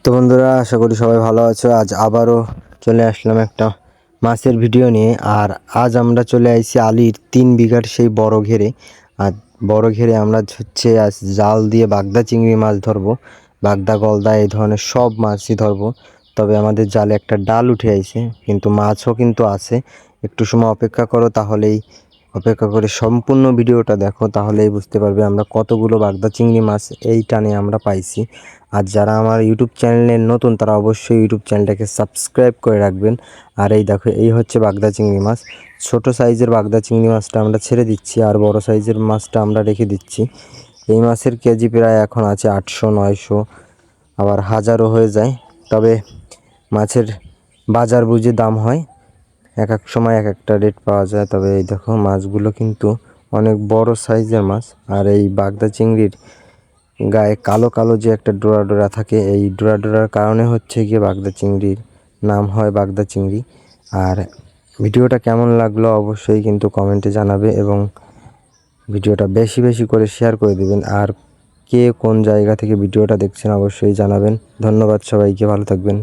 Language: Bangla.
তো বন্ধুরা, আশা করি সবাই ভালো আছো। আজ আবারও চলে আসলাম একটা মাছের ভিডিও নিয়ে। আর আজ আমরা চলে আইছি আলির 3 বিঘার সেই বড় ঘেরে। আর বড় ঘেরে আমরা আজ জাল দিয়ে বাগদা চিংড়ি মাছ ধরবো, বাগদা গলদা এই ধরনের সব মাছই ধরবো। তবে আমাদের জালে একটা ডাল উঠে আইছে, কিন্তু মাছও কিন্তু আছে। একটু সময় অপেক্ষা করো, অপেক্ষা করে সম্পূর্ণ ভিডিওটা দেখো, তাহলেই বুঝতে পারবে আমরা কতগুলো বাগদা চিংড়ি মাছ এই টানে আমরা পাইছি। আর যারা আমার ইউটিউব চ্যানেলে নতুন, তারা অবশ্যই ইউটিউব চ্যানেলটাকে সাবস্ক্রাইব করে রাখবেন। আর এই দেখো, এই হচ্ছে বাগদা চিংড়ি মাছ। ছোট সাইজের বাগদা চিংড়ি মাছটা আমরা ছেড়ে দিচ্ছি, আর বড় সাইজের মাছটা আমরা রেখে দিচ্ছি। এই মাছের কেজি প্রায় এখন আছে 800-900, আবার 1000ও হয়ে যায়। তবে মাছের বাজার বুঝে দাম হয়, এক এক সময় এক একটা রেট পাওয়া যায়। তবে এই দেখো, মাছগুলো কিন্তু অনেক বড় সাইজের মাছ। আর এই বাগদা চিংড়ির গায়ে কালো কালো যে একটা ডোরা ডোরা থাকে, এই ডোরা ডোরার কারণে হচ্ছে গিয়ে বাগদা চিংড়ির নাম হয় বাগদা চিংড়ি। আর ভিডিওটা কেমন লাগলো অবশ্যই কিন্তু কমেন্টে জানাবে, এবং ভিডিওটা বেশি বেশি করে শেয়ার করে দেবেন। আর কে কোন জায়গা থেকে ভিডিওটা দেখছেন অবশ্যই জানাবেন। ধন্যবাদ সবাইকে, ভালো থাকবেন।